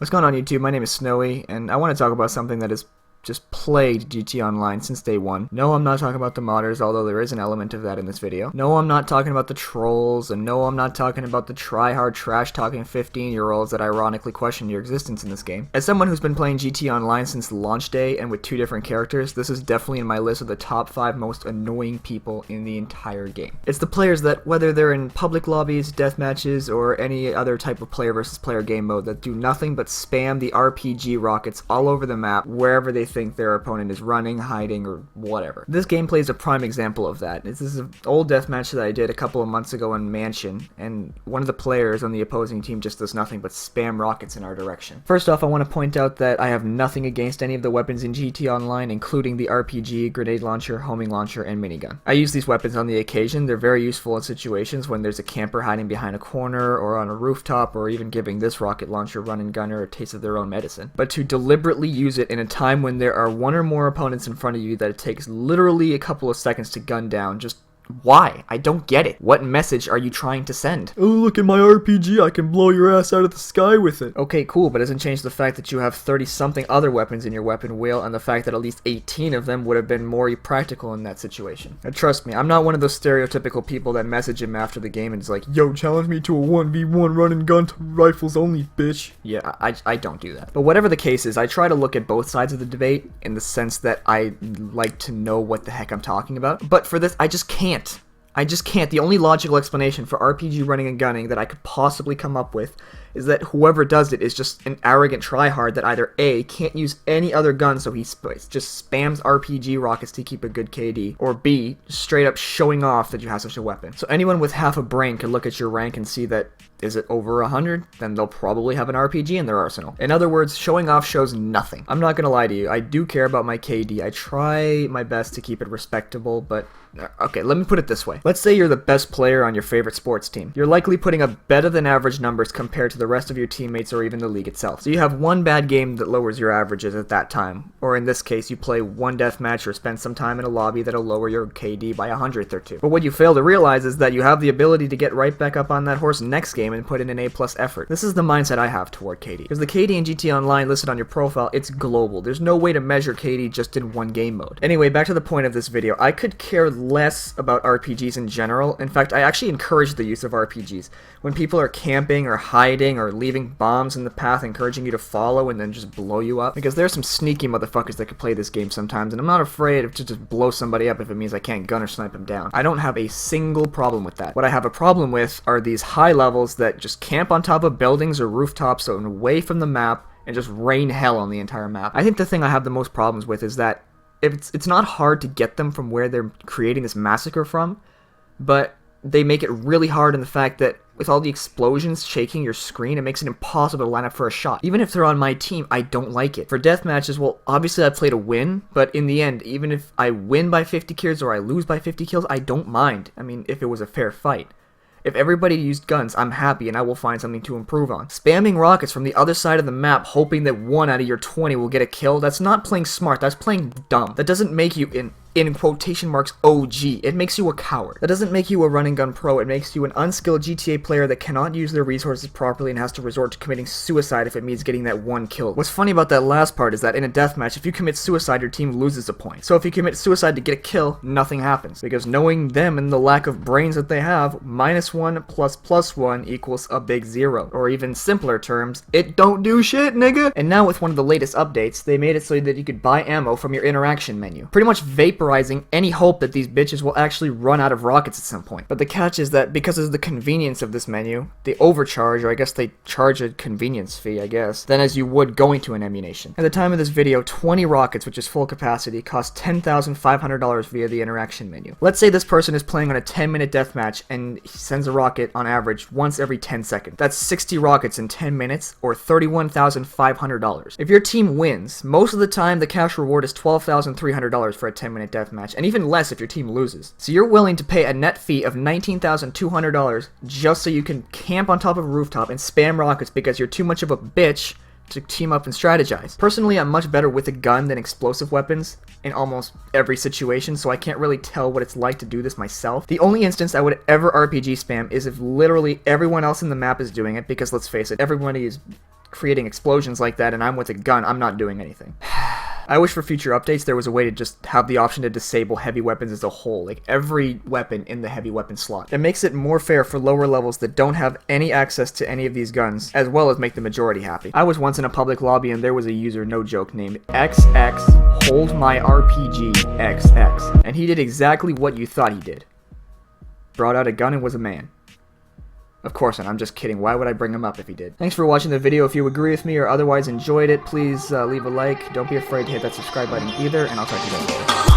What's going on YouTube? My name is Snowy, and I want to talk about something that has just plagued GT Online since day one. No, I'm not talking about the modders, although there is an element of that in this video. No, I'm not talking about the trolls, and no, I'm not talking about the try-hard trash-talking 15-year-olds that ironically question your existence in this game. As someone who's been playing GT Online since launch day and with 2 different characters, this is definitely in my list of the top 5 most annoying people in the entire game. It's the players that, whether they're in public lobbies, death matches, or any other type of player versus player game mode, that do nothing but spam the RPG rockets all over the map wherever they think their opponent is running, hiding, or whatever. This gameplay is a prime example of that. This is an old deathmatch that I did a couple of months ago in Mansion, and one of the players on the opposing team just does nothing but spam rockets in our direction. First off, I want to point out that I have nothing against any of the weapons in GT Online, including the RPG, grenade launcher, homing launcher, and minigun. I use these weapons on the occasion. They're very useful in situations when there's a camper hiding behind a corner, or on a rooftop, or even giving this rocket launcher run and gunner a taste of their own medicine. But to deliberately use it in a time when there are one or more opponents in front of you that it takes literally a couple of seconds to gun down, just why? I don't get it. What message are you trying to send? Oh, look at my RPG, I can blow your ass out of the sky with it. Okay, cool, but it doesn't change the fact that you have 30-something other weapons in your weapon wheel, and the fact that at least 18 of them would have been more practical in that situation. Now, trust me, I'm not one of those stereotypical people that message him after the game and is like, yo, challenge me to a 1v1 run and gun to rifles only, bitch. Yeah, I don't do that. But whatever the case is, I try to look at both sides of the debate in the sense that I like to know what the heck I'm talking about. But for this, I just can't. The only logical explanation for RPG running and gunning that I could possibly come up with is that whoever does it is just an arrogant tryhard that either A, can't use any other gun so he just spams RPG rockets to keep a good KD, or B, straight up showing off that you have such a weapon. So anyone with half a brain can look at your rank and see that, is it over 100? Then they'll probably have an RPG in their arsenal. In other words, showing off shows nothing. I'm not gonna lie to you, I do care about my KD. I try my best to keep it respectable, but okay, let me put it this way. Let's say you're the best player on your favorite sports team. You're likely putting up better than average numbers compared to the rest of your teammates or even the league itself. So you have one bad game that lowers your averages at that time, or in this case, you play one deathmatch or spend some time in a lobby that'll lower your KD by 100th or 2. But what you fail to realize is that you have the ability to get right back up on that horse next game and put in an A+ effort. This is the mindset I have toward KD. Because the KD in GT Online listed on your profile, it's global. There's no way to measure KD just in one game mode. Anyway, back to the point of this video. I could care less about RPGs in general. In fact, I actually encourage the use of RPGs. When people are camping or hiding or leaving bombs in the path, encouraging you to follow and then just blow you up. Because there's some sneaky motherfuckers that could play this game sometimes, and I'm not afraid to just blow somebody up if it means I can't gun or snipe them down. I don't have a single problem with that. What I have a problem with are these high levels that just camp on top of buildings or rooftops and away from the map and just rain hell on the entire map. I think the thing I have the most problems with is that it's not hard to get them from where they're creating this massacre from, but they make it really hard in the fact that with all the explosions shaking your screen, it makes it impossible to line up for a shot. Even if they're on my team, I don't like it. For death matches, well, obviously I play to win, but in the end, even if I win by 50 kills or I lose by 50 kills, I don't mind. I mean, if it was a fair fight. If everybody used guns, I'm happy and I will find something to improve on. Spamming rockets from the other side of the map, hoping that 1 out of your 20 will get a kill, that's not playing smart, that's playing dumb. That doesn't make you in quotation marks, OG. It makes you a coward. That doesn't make you a run and gun pro, it makes you an unskilled GTA player that cannot use their resources properly and has to resort to committing suicide if it means getting that 1 kill. What's funny about that last part is that in a deathmatch, if you commit suicide, your team loses a point. So if you commit suicide to get a kill, nothing happens. Because knowing them and the lack of brains that they have, -1 plus +1 equals a big 0. Or even simpler terms, it don't do shit, nigga! And now with one of the latest updates, they made it so that you could buy ammo from your interaction menu. Pretty much vaporizing any hope that these bitches will actually run out of rockets at some point. But the catch is that because of the convenience of this menu, they overcharge, or I guess they charge a convenience fee, I guess, than as you would going to an ammunition. At the time of this video, 20 rockets, which is full capacity, cost $10,500 via the interaction menu. Let's say this person is playing on a 10-minute deathmatch and he sends a rocket on average once every 10 seconds. That's 60 rockets in 10 minutes, or $31,500. If your team wins, most of the time the cash reward is $12,300 for a 10-minute deathmatch, and even less if your team loses. So you're willing to pay a net fee of $19,200 just so you can camp on top of a rooftop and spam rockets because you're too much of a bitch to team up and strategize. Personally, I'm much better with a gun than explosive weapons in almost every situation, so I can't really tell what it's like to do this myself. The only instance I would ever RPG spam is if literally everyone else in the map is doing it, because let's face it, everybody is creating explosions like that and I'm with a gun, I'm not doing anything. I wish for future updates there was a way to just have the option to disable heavy weapons as a whole, like every weapon in the heavy weapon slot. It makes it more fair for lower levels that don't have any access to any of these guns, as well as make the majority happy. I was once in a public lobby and there was a user, no joke, named XX Hold My RPG XX, and he did exactly what you thought he did. Brought out a gun and was a man. Of course, and I'm just kidding. Why would I bring him up if he did? Thanks for watching the video. If you agree with me or otherwise enjoyed it, please leave a like. Don't be afraid to hit that subscribe button either, and I'll talk to you guys later.